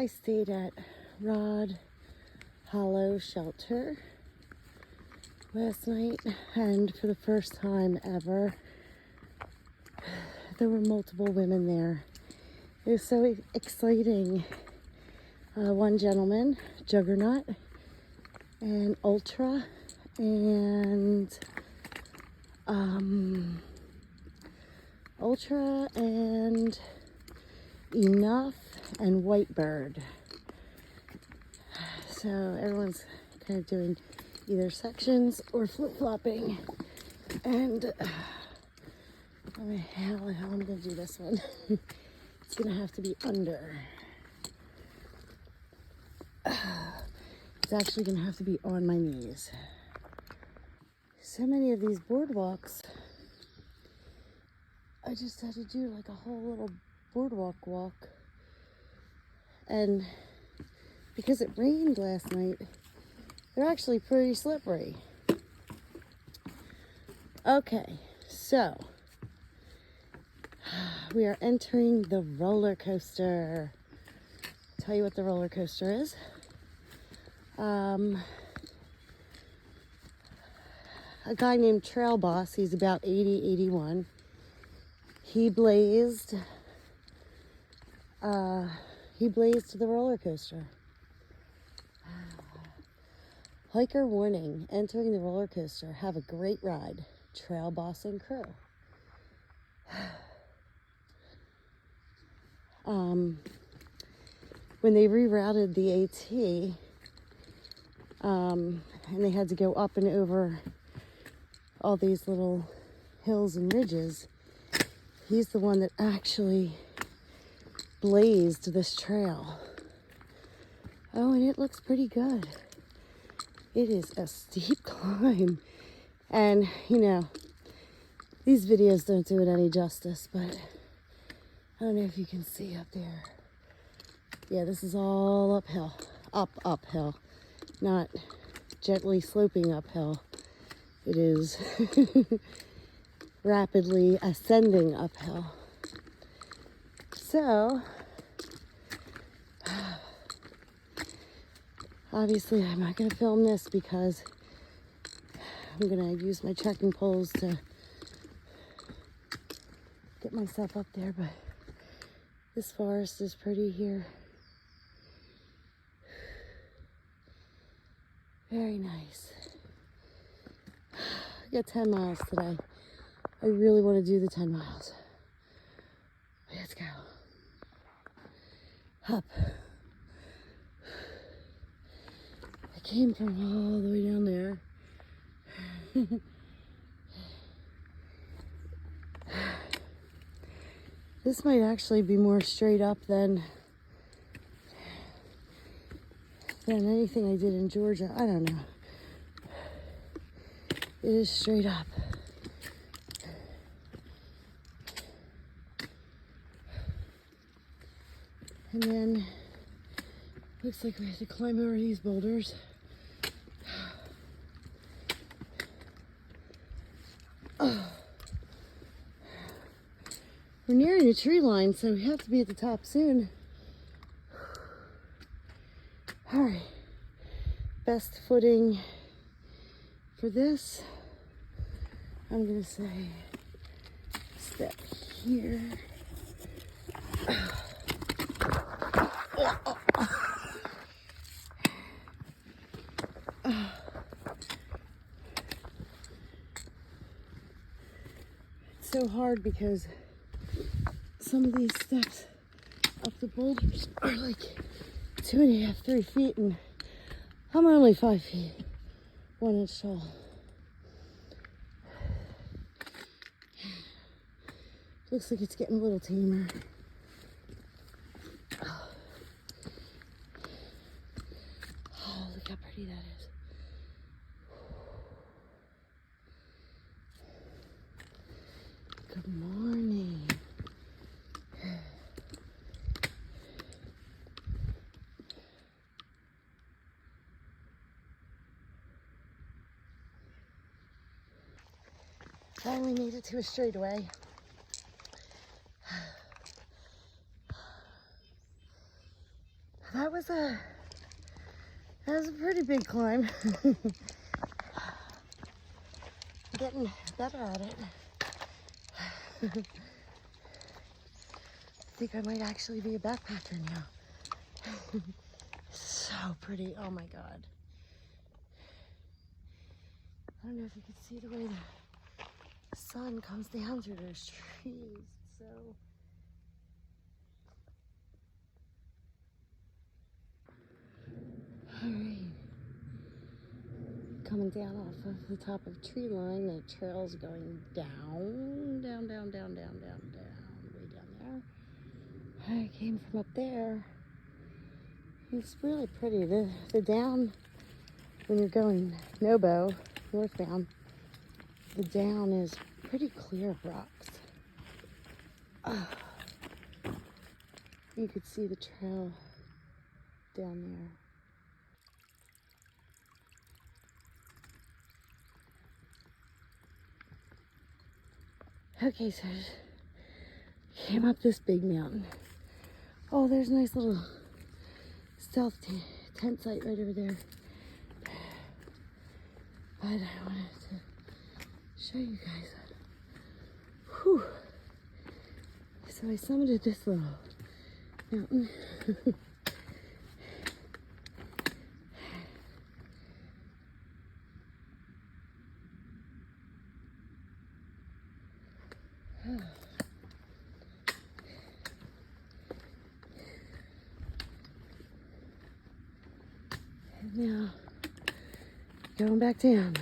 I stayed at Rod Hollow Shelter last night, and for the first time ever, there were multiple women there. It was so exciting. One gentleman, Juggernaut, and Ultra, and Enough, and Whitebird. So everyone's kind of doing either sections or flip-flopping. And how am I going to do this one? It's going to have to be under. It's actually going to have to be on my knees. So many of these boardwalks, I just had to do like a whole little boardwalk walk. And because it rained last night, they're actually pretty slippery. Okay, so we are entering the roller coaster. I'll tell you what the roller coaster is. A guy named Trail Boss, he's about 80, 81. He blazed the roller coaster. Hiker warning, entering the roller coaster. Have a great ride. Trail Boss and crew. When they rerouted the AT, and they had to go up and over all these little hills and ridges, he's the one that actually blazed this trail. Oh, and it looks pretty good. It is a steep climb. And, you know, these videos don't do it any justice, but I don't know if you can see up there. Yeah, this is all uphill. Uphill. Not gently sloping uphill. It is rapidly ascending uphill. So, obviously I'm not going to film this because I'm going to use my trekking poles to get myself up there, but this forest is pretty here. Very nice. I got 10 miles today. I really want to do the 10 miles. Let's go. Up. I came from all the way down there. This might actually be more straight up than anything I did in Georgia. I don't know. It is straight up. And then looks like we have to climb over these boulders. Oh. We're nearing the tree line, so we have to be at the top soon. All right, best footing for this, I'm gonna say step here. It's so hard because some of these steps up the boulders are like 2.5, 3 feet, and I'm only 5 feet, 1 inch tall. Looks like it's getting a little tamer. Oh, look how pretty that is. Good morning. Finally made it to a straightaway. That's a pretty big climb. Getting better at it. I think I might actually be a backpacker now. So pretty, oh my God. I don't know if you can see the way the sun comes down through those trees. So all right. Coming down off of the top of tree line, the trail's going down, down, down, down, down, down, down, way down there. I came from up there. It's really pretty. The down, when you're going Nobo, northbound, the down is pretty clear of rocks. You could see the trail down there. Okay, so I came up this big mountain. Oh, there's a nice little stealth tent site right over there. But I wanted to show you guys. Whew. So I summited this little mountain. Now, going back down.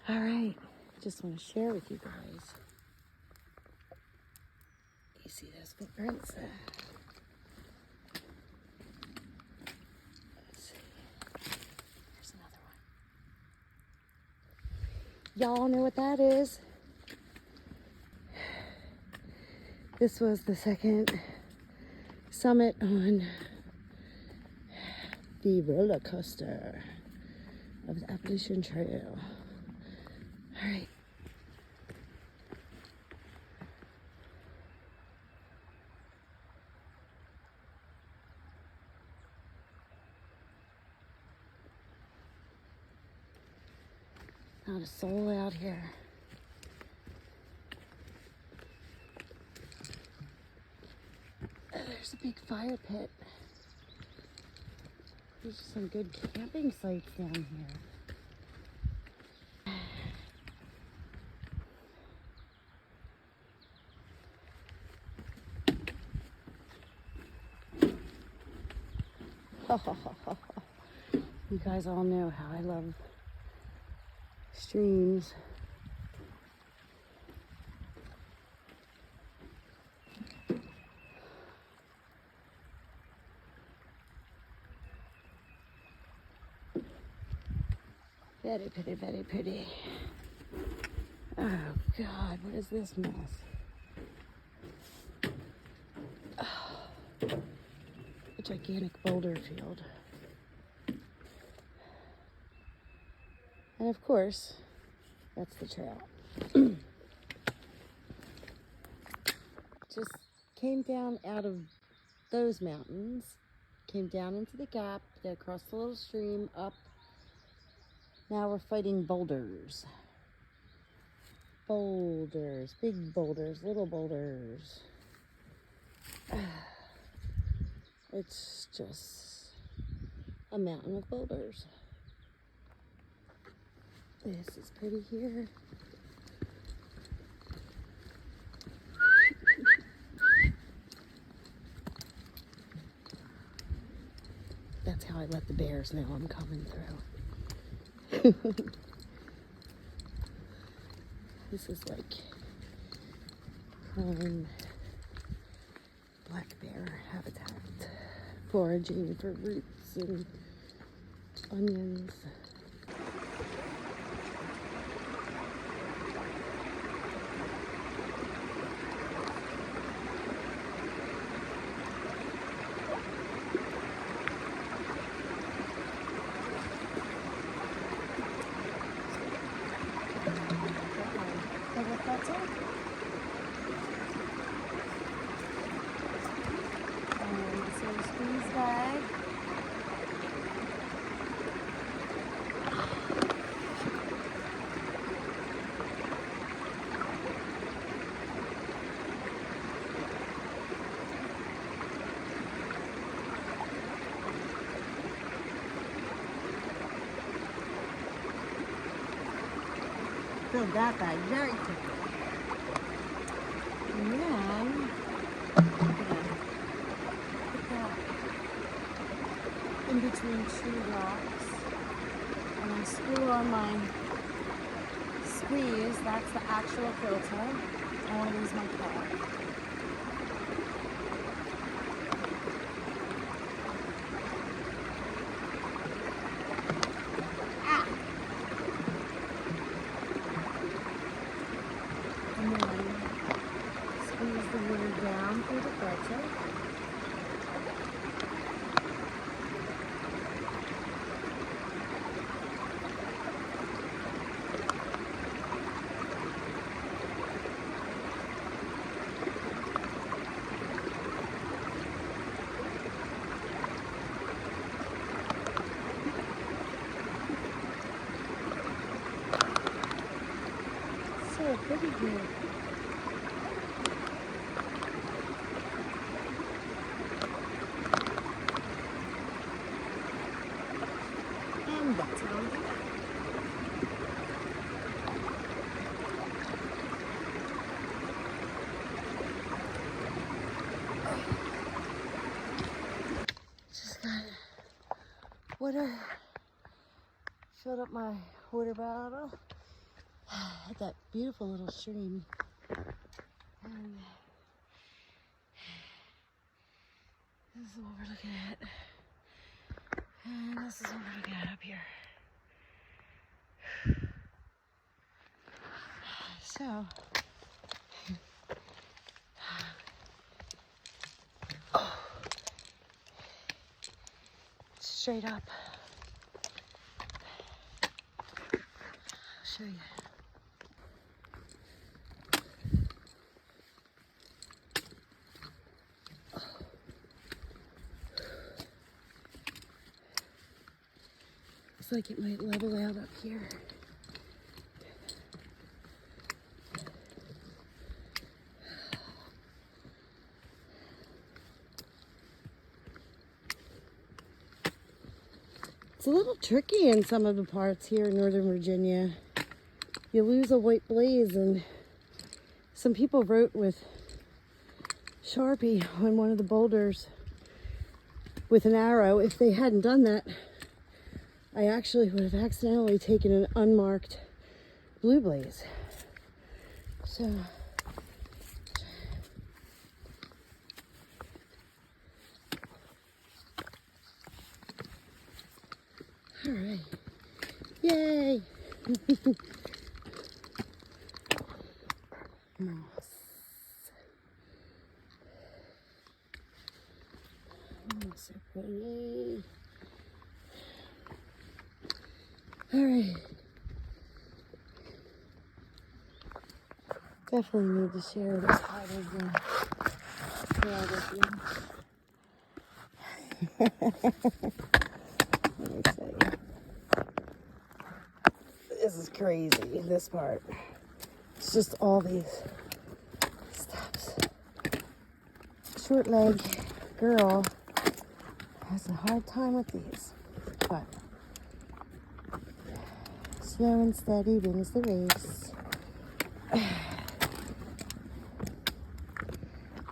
All right, just want to share with you guys. You see those footprints? Let's see. There's another one. Y'all know what that is? This was the second summit on the roller coaster of the Appalachian Trail. All right. Not a soul out here. There's a big fire pit. There's some good camping sites down here. You guys all know how I love streams. Very pretty, very pretty. Oh God, what is this mess? Oh, a gigantic boulder field. And of course, that's the trail. Just came down out of those mountains, came down into the gap, across the little stream, up. Now we're fighting boulders. Boulders, big boulders, little boulders. It's just a mountain of boulders. This is pretty here. That's how I let the bears know I'm coming through. This is like prime black bear habitat, foraging for roots and onions. And some squeeze bag. that bag very quickly. And then I'm gonna put that in between two rocks. And I screw on my squeeze. That's the actual filter. I want to use my car. And then squeeze the water down through the filter. So pretty here. And that's how we do that. Just got water. Filled up my water bottle. At that beautiful little stream. And this is what we're looking at. And this is what we're looking at up here. So, straight up. I'll show you. Looks like it might level out up here. It's a little tricky in some of the parts here in Northern Virginia. You lose a white blaze, and some people wrote with Sharpie on one of the boulders with an arrow. If they hadn't done that, I actually would have accidentally taken an unmarked blue blaze. So, all right, yay! Moss. Oh, so pretty. All right. Definitely need to share this part of the trail with you. Let me see. This is crazy, this part. It's just all these steps. Short leg girl has a hard time with these, but slow and steady wins the race.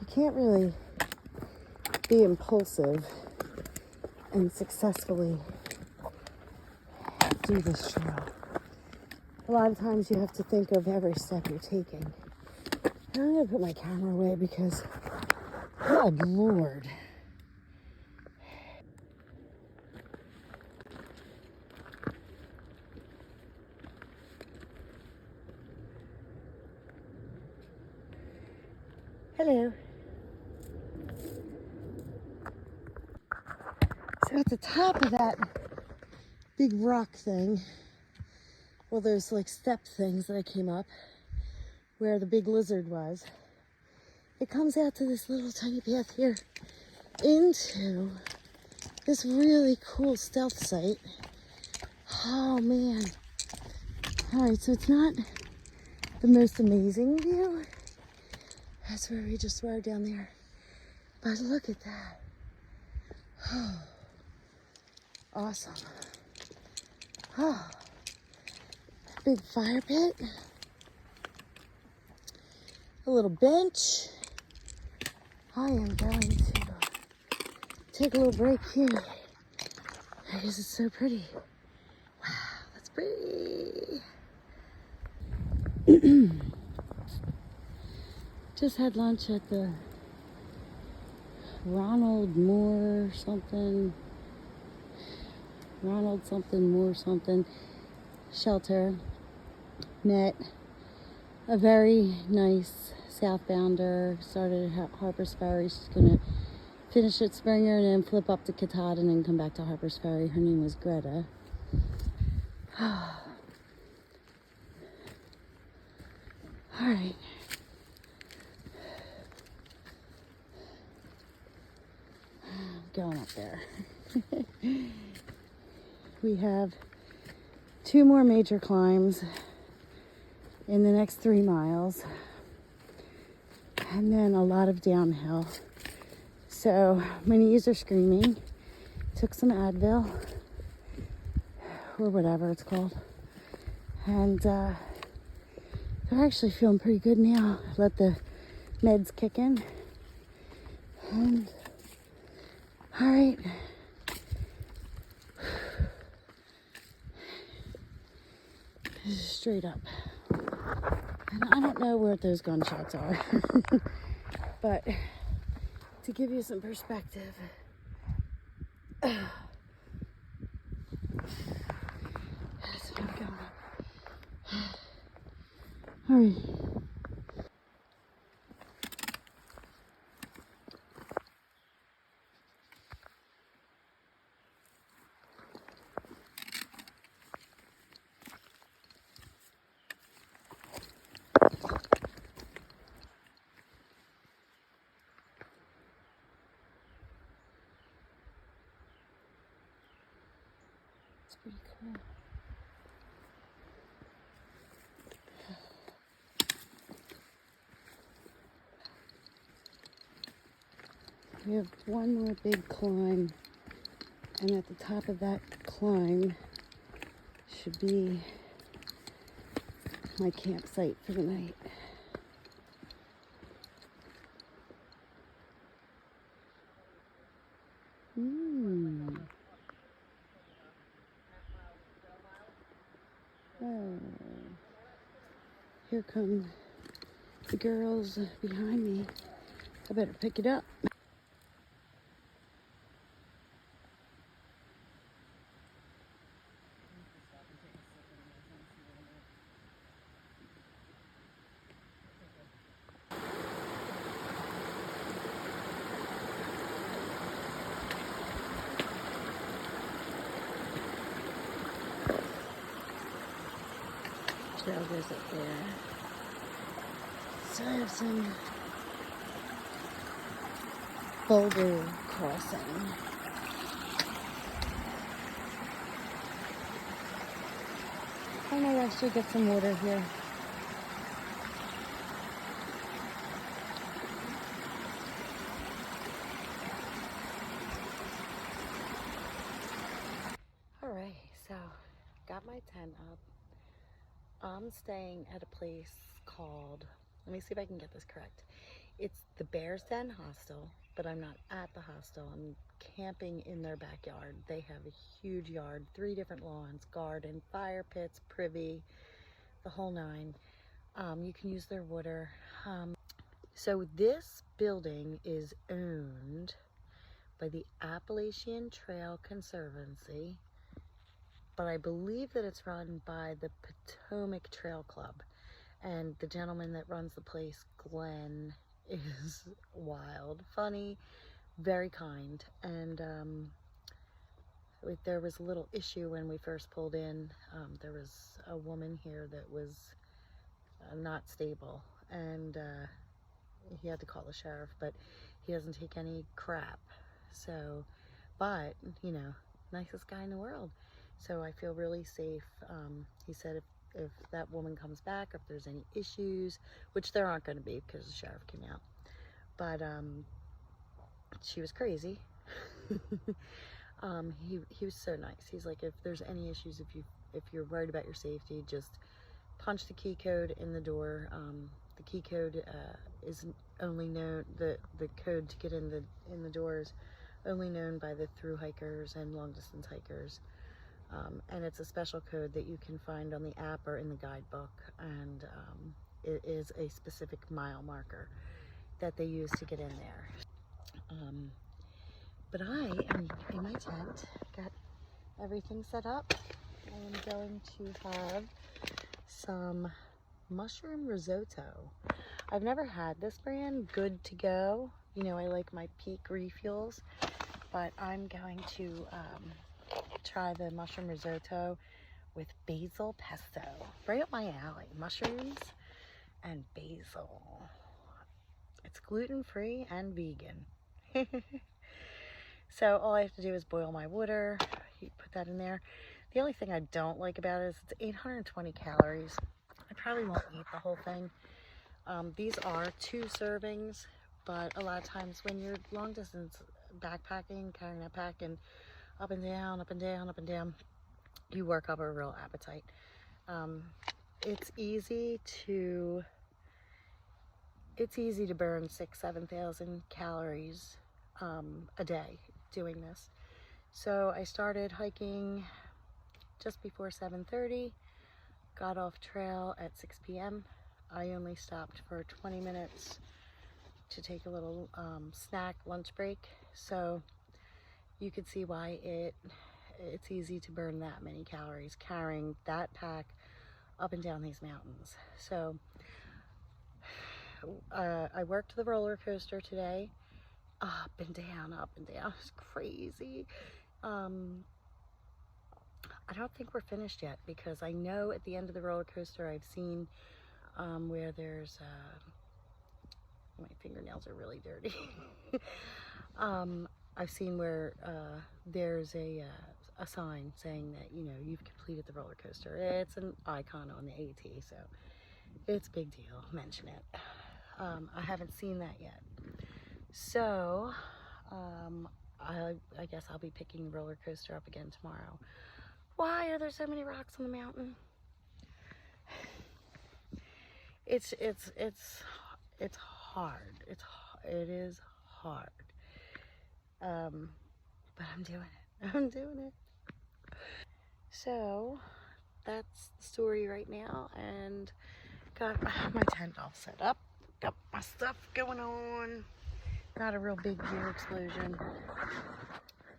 You can't really be impulsive and successfully do this trail. A lot of times you have to think of every step you're taking. And I'm gonna put my camera away because, good Lord. Hello. So at the top of that big rock thing, well, there's like step things that I came up where the big lizard was. It comes out to this little tiny path here into this really cool stealth site. Oh man. All right, so it's not the most amazing view. That's where we just were down there. But look at that. Oh, awesome. Oh, big fire pit. a little bench. I am going to take a little break here because it's so pretty. Wow, that's pretty. Just had lunch at the Ronald something Moore something shelter. Met a very nice southbounder. Started at Harper's Ferry. She's gonna finish at Springer and then flip up to Katahdin and come back to Harper's Ferry. Her name was Greta. All right. Going up there. We have 2 more major climbs in the next 3 miles, and then a lot of downhill. So my knees are screaming. Took some Advil, or whatever it's called, and they're actually feeling pretty good now. Let the meds kick in, and all right. Straight up. And I don't know where those gunshots are, but to give you some perspective, that's what I'm going up. All right. It's pretty cool. We have one more big climb, and at the top of that climb should be my campsite for the night. Oh, here come the girls behind me. I better pick it up. Trail goes up there. So I have some boulder crossing. I might actually get some water here. Alright, so got my tent up. I'm staying at a place called, let me see if I can get this correct. It's the Bear's Den Hostel, but I'm not at the hostel. I'm camping in their backyard. They have a huge yard, 3 different lawns, garden, fire pits, privy, the whole 9. You can use their water. So this building is owned by the Appalachian Trail Conservancy, but I believe that it's run by the Potomac Trail Club. And the gentleman that runs the place, Glenn, is wild, funny, very kind. And there was a little issue when we first pulled in. There was a woman here that was not stable, and he had to call the sheriff, but he doesn't take any crap. So, but, you know, nicest guy in the world. So I feel really safe. He said if that woman comes back, if there's any issues, which there aren't going to be because the sheriff came out, but she was crazy. He was so nice. He's like, if there's any issues, if you're worried about your safety, just punch the key code in the door. The key code is only known, the code to get in the doors, only known by the through hikers and long distance hikers. And it's a special code that you can find on the app or in the guidebook, and it is a specific mile marker that they use to get in there. But I am in my tent, got everything set up. I am going to have some mushroom risotto. I've never had this brand, Good to Go. You know, I like my Peak refuels, but I'm going to try the mushroom risotto with basil pesto. Right up my alley, mushrooms and basil. It's gluten-free and vegan. So all I have to do is boil my water, put that in there. The only thing I don't like about it is it's 820 calories. I probably won't eat the whole thing. These are 2 servings, but a lot of times when you're long distance backpacking, carrying that pack and up and down, up and down, up and down, you work up a real appetite. It's easy to burn 6,000-7,000 calories a day doing this. So I started hiking just before 7:30, got off trail at 6 p.m. I only stopped for 20 minutes to take a little snack lunch break, so you could see why it's easy to burn that many calories carrying that pack up and down these mountains. So I worked the roller coaster today, up and down, up and down. It's crazy. I don't think we're finished yet, because I know at the end of the roller coaster I've seen where there's my fingernails are really dirty. I've seen where there's a sign saying that, you know, you've completed the roller coaster. It's an icon on the AT, so it's a big deal. Mention it. I haven't seen that yet, so I guess I'll be picking the roller coaster up again tomorrow. Why are there so many rocks on the mountain? It's hard. It is hard. But I'm doing it. I'm doing it. So that's the story right now, and got my tent all set up. Got my stuff going on. Not a real big gear explosion.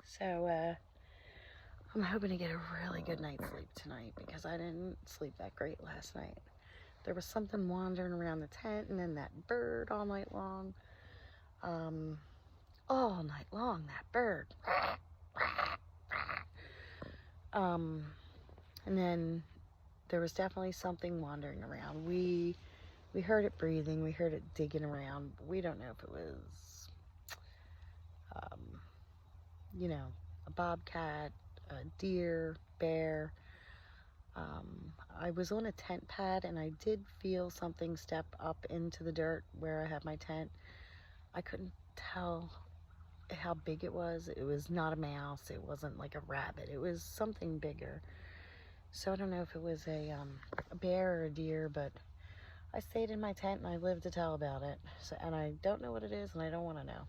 So I'm hoping to get a really good night's sleep tonight, because I didn't sleep that great last night. There was something wandering around the tent, and then that bird all night long. All night long, that bird. And then there was definitely something wandering around. We heard it breathing, we heard it digging around. We don't know if it was, you know, a bobcat, a deer, bear. I was on a tent pad, and I did feel something step up into the dirt where I had my tent. I couldn't tell how big it was. It was not a mouse. It wasn't like a rabbit. It was something bigger. So I don't know if it was a bear or a deer, but I stayed in my tent and I lived to tell about it. So, and I don't know what it is, and I don't want to know.